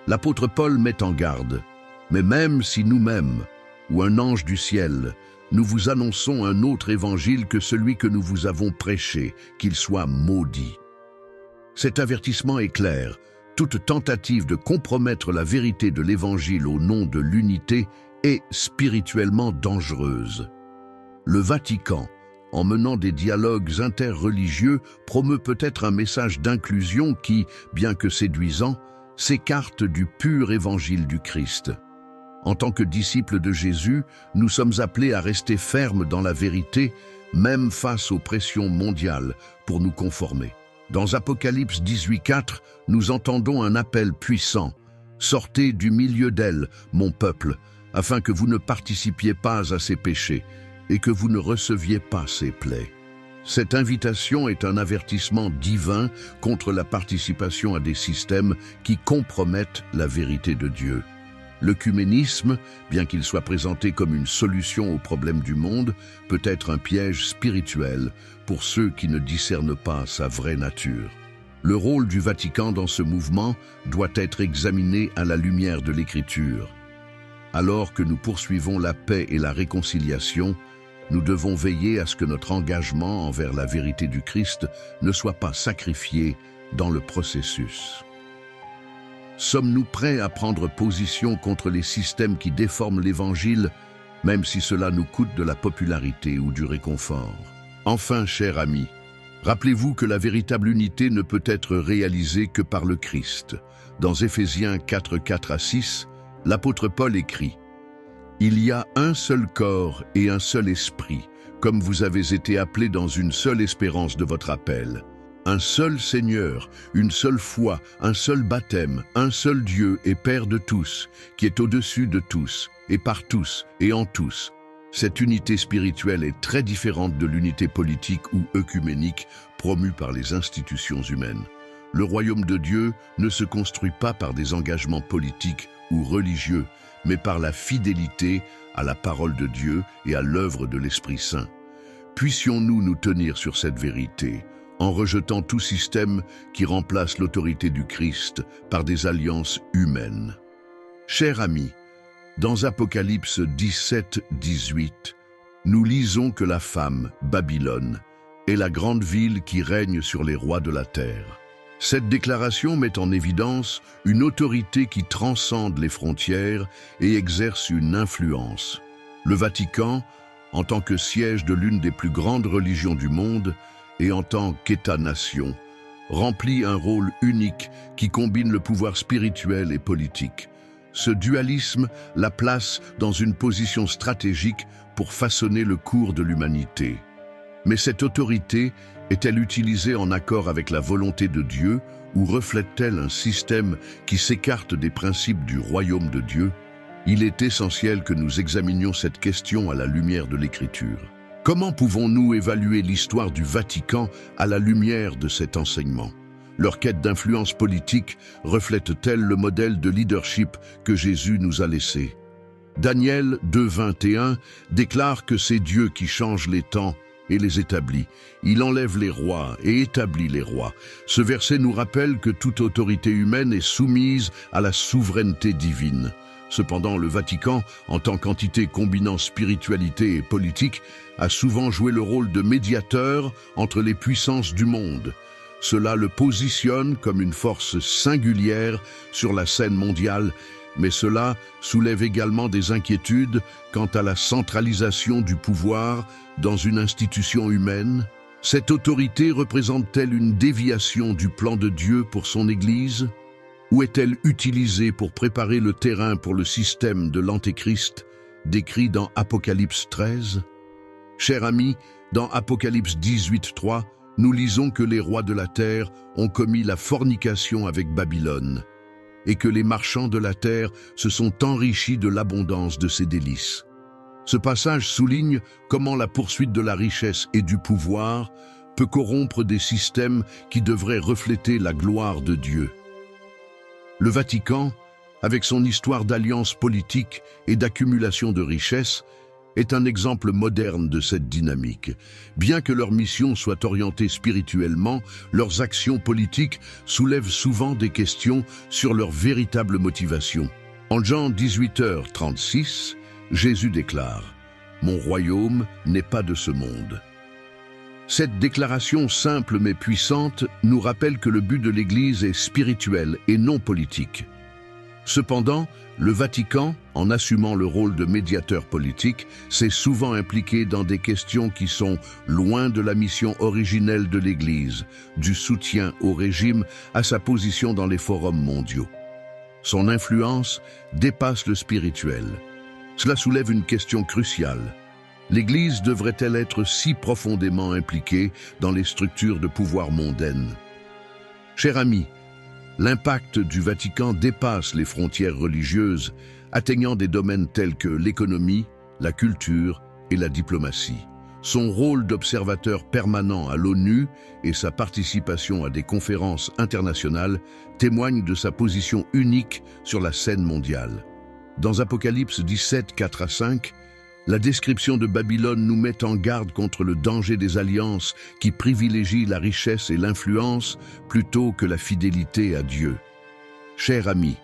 S1: l'apôtre Paul met en garde: « Mais même si nous-mêmes, ou un ange du ciel, nous vous annonçons un autre évangile que celui que nous vous avons prêché, qu'il soit maudit. » Cet avertissement est clair: toute tentative de compromettre la vérité de l'évangile au nom de l'unité est spirituellement dangereuse. Le Vatican, en menant des dialogues interreligieux, promeut peut-être un message d'inclusion qui, bien que séduisant, s'écarte du pur évangile du Christ. En tant que disciples de Jésus, nous sommes appelés à rester fermes dans la vérité, même face aux pressions mondiales, pour nous conformer. Dans Apocalypse 18:4, nous entendons un appel puissant: « Sortez du milieu d'elle, mon peuple, afin que vous ne participiez pas à ses péchés et que vous ne receviez pas ses plaies. » Cette invitation est un avertissement divin contre la participation à des systèmes qui compromettent la vérité de Dieu. L'œcuménisme, bien qu'il soit présenté comme une solution aux problèmes du monde, peut être un piège spirituel pour ceux qui ne discernent pas sa vraie nature. Le rôle du Vatican dans ce mouvement doit être examiné à la lumière de l'Écriture. Alors que nous poursuivons la paix et la réconciliation, nous devons veiller à ce que notre engagement envers la vérité du Christ ne soit pas sacrifié dans le processus. Sommes-nous prêts à prendre position contre les systèmes qui déforment l'Évangile, même si cela nous coûte de la popularité ou du réconfort? Enfin, chers amis, rappelez-vous que la véritable unité ne peut être réalisée que par le Christ. Dans Éphésiens 4:4-6, l'apôtre Paul écrit: « Il y a un seul corps et un seul esprit, comme vous avez été appelés dans une seule espérance de votre appel. Un seul Seigneur, une seule foi, un seul baptême, un seul Dieu et Père de tous, qui est au-dessus de tous, et par tous, et en tous. » Cette unité spirituelle est très différente de l'unité politique ou œcuménique promue par les institutions humaines. Le royaume de Dieu ne se construit pas par des engagements politiques ou religieux, mais par la fidélité à la parole de Dieu et à l'œuvre de l'Esprit Saint. Puissions-nous nous tenir sur cette vérité, en rejetant tout système qui remplace l'autorité du Christ par des alliances humaines. Chers amis, dans Apocalypse 17-18, nous lisons que la femme, Babylone, est la grande ville qui règne sur les rois de la terre. Cette déclaration met en évidence une autorité qui transcende les frontières et exerce une influence. Le Vatican, en tant que siège de l'une des plus grandes religions du monde et en tant qu'État-nation, remplit un rôle unique qui combine le pouvoir spirituel et politique. Ce dualisme la place dans une position stratégique pour façonner le cours de l'humanité. Mais cette autorité est-elle utilisée en accord avec la volonté de Dieu ou reflète-t-elle un système qui s'écarte des principes du royaume de Dieu? Il est essentiel que nous examinions cette question à la lumière de l'Écriture. Comment pouvons-nous évaluer l'histoire du Vatican à la lumière de cet enseignement? Leur quête d'influence politique reflète-t-elle le modèle de leadership que Jésus nous a laissé? Daniel 2,21 déclare que c'est Dieu qui change les temps et les établit. Il enlève les rois et établit les rois. Ce verset nous rappelle que toute autorité humaine est soumise à la souveraineté divine. Cependant, le Vatican, en tant qu'entité combinant spiritualité et politique, a souvent joué le rôle de médiateur entre les puissances du monde. Cela le positionne comme une force singulière sur la scène mondiale, mais cela soulève également des inquiétudes quant à la centralisation du pouvoir dans une institution humaine. Cette autorité représente-t-elle une déviation du plan de Dieu pour son Église? Ou est-elle utilisée pour préparer le terrain pour le système de l'Antéchrist, décrit dans Apocalypse 13? Chers amis, dans Apocalypse 18:3, nous lisons que les rois de la terre ont commis la fornication avec Babylone, et que les marchands de la terre se sont enrichis de l'abondance de ses délices. Ce passage souligne comment la poursuite de la richesse et du pouvoir peut corrompre des systèmes qui devraient refléter la gloire de Dieu. Le Vatican, avec son histoire d'alliances politiques et d'accumulation de richesses, est un exemple moderne de cette dynamique. Bien que leur mission soit orientée spirituellement, leurs actions politiques soulèvent souvent des questions sur leur véritable motivation. En Jean 18h36, Jésus déclare « Mon royaume n'est pas de ce monde ». Cette déclaration simple mais puissante nous rappelle que le but de l'Église est spirituel et non politique. Cependant, le Vatican, en assumant le rôle de médiateur politique, s'est souvent impliqué dans des questions qui sont loin de la mission originelle de l'Église, du soutien au régime à sa position dans les forums mondiaux. Son influence dépasse le spirituel. Cela soulève une question cruciale. L'Église devrait-elle être si profondément impliquée dans les structures de pouvoir mondaines? Chers amis, l'impact du Vatican dépasse les frontières religieuses, atteignant des domaines tels que l'économie, la culture et la diplomatie. Son rôle d'observateur permanent à l'ONU et sa participation à des conférences internationales témoignent de sa position unique sur la scène mondiale. Dans Apocalypse 17, 4-5, la description de Babylone nous met en garde contre le danger des alliances qui privilégient la richesse et l'influence plutôt que la fidélité à Dieu. Chers amis,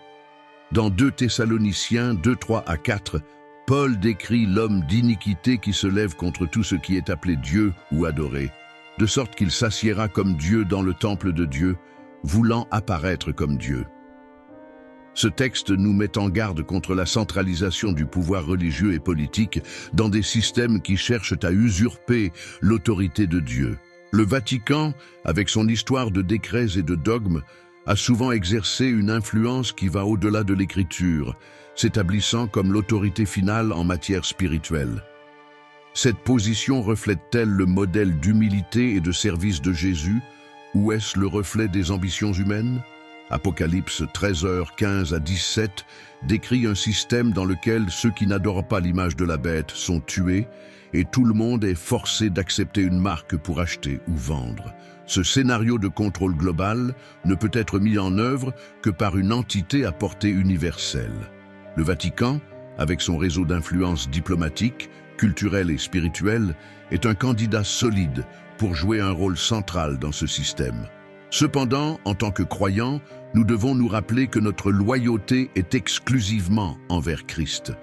S1: dans 2 Thessaloniciens 2:3-4, Paul décrit l'homme d'iniquité qui se lève contre tout ce qui est appelé Dieu ou adoré, de sorte qu'il s'assiera comme Dieu dans le temple de Dieu, voulant apparaître comme Dieu. Ce texte nous met en garde contre la centralisation du pouvoir religieux et politique dans des systèmes qui cherchent à usurper l'autorité de Dieu. Le Vatican, avec son histoire de décrets et de dogmes, a souvent exercé une influence qui va au-delà de l'Écriture, s'établissant comme l'autorité finale en matière spirituelle. Cette position reflète-t-elle le modèle d'humilité et de service de Jésus, ou est-ce le reflet des ambitions humaines? Apocalypse 13h15-17 décrit un système dans lequel ceux qui n'adorent pas l'image de la bête sont tués et tout le monde est forcé d'accepter une marque pour acheter ou vendre. Ce scénario de contrôle global ne peut être mis en œuvre que par une entité à portée universelle. Le Vatican, avec son réseau d'influence diplomatique, culturelle et spirituelle, est un candidat solide pour jouer un rôle central dans ce système. Cependant, en tant que croyants, nous devons nous rappeler que notre loyauté est exclusivement envers Christ.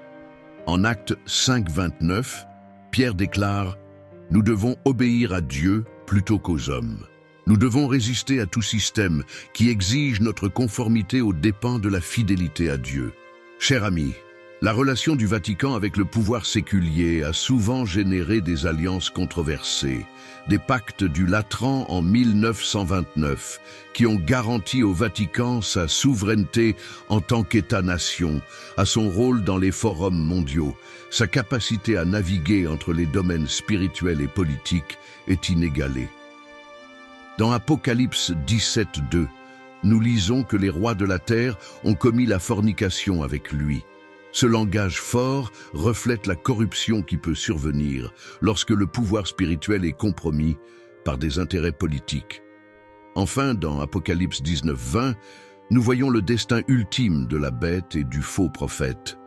S1: En Actes 5:29, Pierre déclare « Nous devons obéir à Dieu plutôt qu'aux hommes. Nous devons résister à tout système qui exige notre conformité aux dépens de la fidélité à Dieu. » Chers amis, la relation du Vatican avec le pouvoir séculier a souvent généré des alliances controversées, des pactes du Latran en 1929 qui ont garanti au Vatican sa souveraineté en tant qu'État-nation, à son rôle dans les forums mondiaux. Sa capacité à naviguer entre les domaines spirituels et politiques est inégalée. Dans Apocalypse 17:2, nous lisons que les rois de la terre ont commis la fornication avec lui. Ce langage fort reflète la corruption qui peut survenir lorsque le pouvoir spirituel est compromis par des intérêts politiques. Enfin, dans Apocalypse 19:20, nous voyons le destin ultime de la bête et du faux prophète.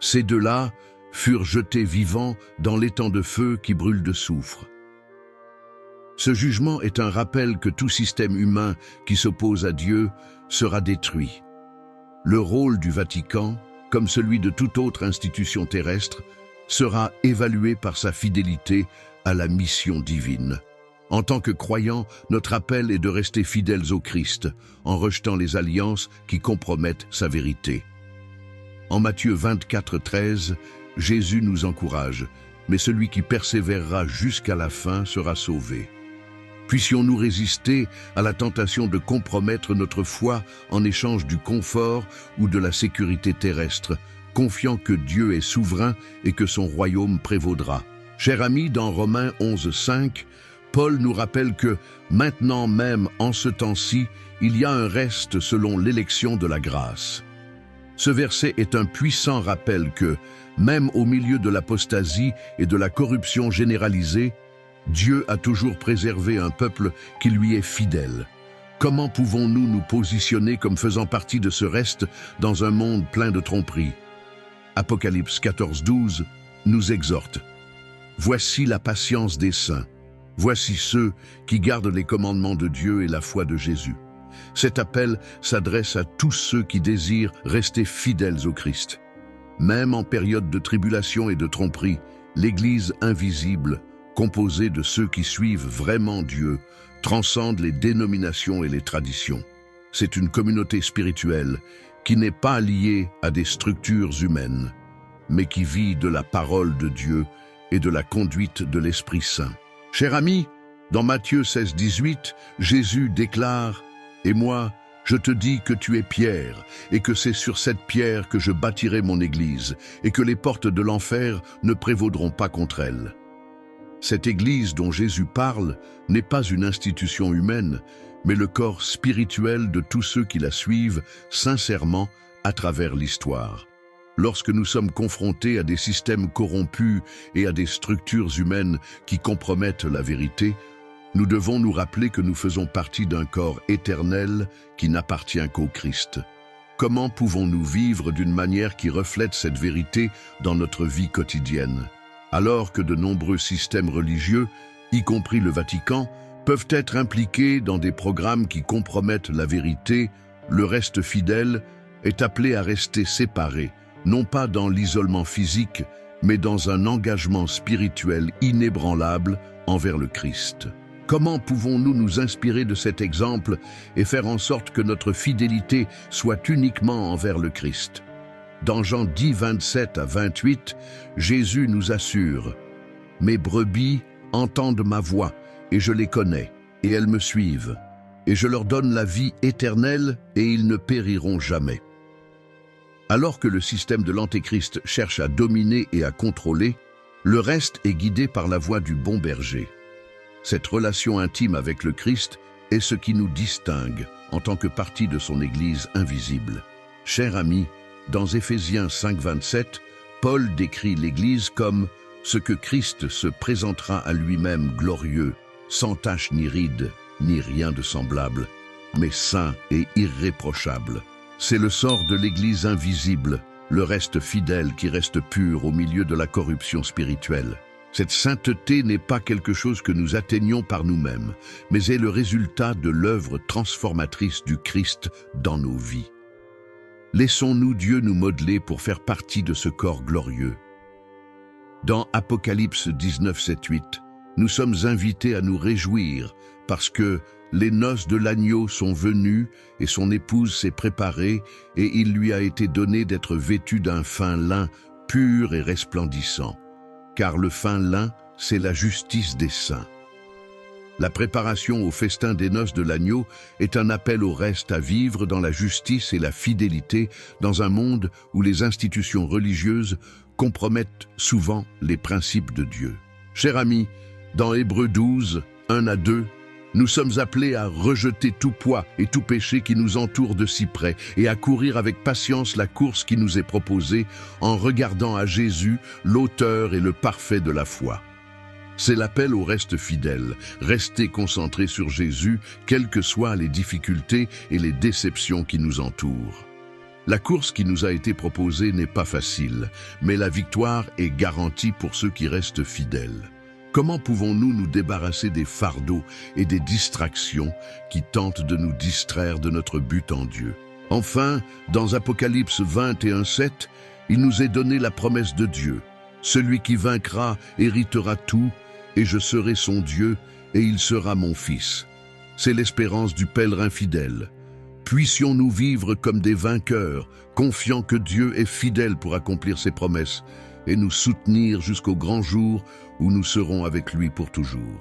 S1: Ces deux-là furent jetés vivants dans l'étang de feu qui brûle de soufre. Ce jugement est un rappel que tout système humain qui s'oppose à Dieu sera détruit. Le rôle du Vatican, comme celui de toute autre institution terrestre, sera évalué par sa fidélité à la mission divine. En tant que croyants, notre appel est de rester fidèles au Christ, en rejetant les alliances qui compromettent sa vérité. En Matthieu 24:13, Jésus nous encourage, mais celui qui persévérera jusqu'à la fin sera sauvé. Puissions-nous résister à la tentation de compromettre notre foi en échange du confort ou de la sécurité terrestre, confiant que Dieu est souverain et que son royaume prévaudra. Chers amis, dans Romains 11:5, Paul nous rappelle que, maintenant même en ce temps-ci, il y a un reste selon l'élection de la grâce. Ce verset est un puissant rappel que, même au milieu de l'apostasie et de la corruption généralisée, Dieu a toujours préservé un peuple qui lui est fidèle. Comment pouvons-nous nous positionner comme faisant partie de ce reste dans un monde plein de tromperies? Apocalypse 14:12 nous exhorte. Voici la patience des saints. Voici ceux qui gardent les commandements de Dieu et la foi de Jésus. Cet appel s'adresse à tous ceux qui désirent rester fidèles au Christ. Même en période de tribulation et de tromperie, l'Église invisible, composée de ceux qui suivent vraiment Dieu, transcende les dénominations et les traditions. C'est une communauté spirituelle qui n'est pas liée à des structures humaines, mais qui vit de la parole de Dieu et de la conduite de l'Esprit Saint. Chers amis, dans Matthieu 16:18, Jésus déclare « Et moi, je te dis que tu es Pierre, et que c'est sur cette pierre que je bâtirai mon Église, et que les portes de l'enfer ne prévaudront pas contre elle. » Cette Église dont Jésus parle n'est pas une institution humaine, mais le corps spirituel de tous ceux qui la suivent sincèrement à travers l'histoire. Lorsque nous sommes confrontés à des systèmes corrompus et à des structures humaines qui compromettent la vérité, nous devons nous rappeler que nous faisons partie d'un corps éternel qui n'appartient qu'au Christ. Comment pouvons-nous vivre d'une manière qui reflète cette vérité dans notre vie quotidienne? Alors que de nombreux systèmes religieux, y compris le Vatican, peuvent être impliqués dans des programmes qui compromettent la vérité, le reste fidèle est appelé à rester séparé, non pas dans l'isolement physique, mais dans un engagement spirituel inébranlable envers le Christ. Comment pouvons-nous nous inspirer de cet exemple et faire en sorte que notre fidélité soit uniquement envers le Christ? Dans Jean 10, 27 à 28, Jésus nous assure « Mes brebis entendent ma voix, et je les connais, et elles me suivent. Et je leur donne la vie éternelle, et ils ne périront jamais. » Alors que le système de l'Antéchrist cherche à dominer et à contrôler, le reste est guidé par la voix du bon berger. Cette relation intime avec le Christ est ce qui nous distingue en tant que partie de son Église invisible. Chers amis, dans Éphésiens 5, 27, Paul décrit l'Église comme ce que Christ se présentera à lui-même glorieux, sans tache ni ride, ni rien de semblable, mais saint et irréprochable. C'est le sort de l'Église invisible, le reste fidèle qui reste pur au milieu de la corruption spirituelle. Cette sainteté n'est pas quelque chose que nous atteignons par nous-mêmes, mais est le résultat de l'œuvre transformatrice du Christ dans nos vies. Laissons-nous Dieu nous modeler pour faire partie de ce corps glorieux. Dans Apocalypse 19, 7, 8, nous sommes invités à nous réjouir parce que les noces de l'agneau sont venues et son épouse s'est préparée et il lui a été donné d'être vêtu d'un fin lin pur et resplendissant. Car le fin lin, c'est la justice des saints. La préparation au festin des noces de l'agneau est un appel au reste à vivre dans la justice et la fidélité dans un monde où les institutions religieuses compromettent souvent les principes de Dieu. Chers amis, dans Hébreux 12, 1 à 2, Nous sommes appelés à rejeter tout poids et tout péché qui nous entoure de si près et à courir avec patience la course qui nous est proposée en regardant à Jésus, l'auteur et le parfait de la foi. C'est l'appel au reste fidèle, rester concentré sur Jésus, quelles que soient les difficultés et les déceptions qui nous entourent. La course qui nous a été proposée n'est pas facile, mais la victoire est garantie pour ceux qui restent fidèles. Comment pouvons-nous nous débarrasser des fardeaux et des distractions qui tentent de nous distraire de notre but en Dieu? Enfin, dans Apocalypse 21:7, il nous est donné la promesse de Dieu. Celui qui vaincra héritera tout, et je serai son Dieu, et il sera mon fils. C'est l'espérance du pèlerin fidèle. Puissions-nous vivre comme des vainqueurs, confiants que Dieu est fidèle pour accomplir ses promesses, et nous soutenir jusqu'au grand jour où nous serons avec lui pour toujours.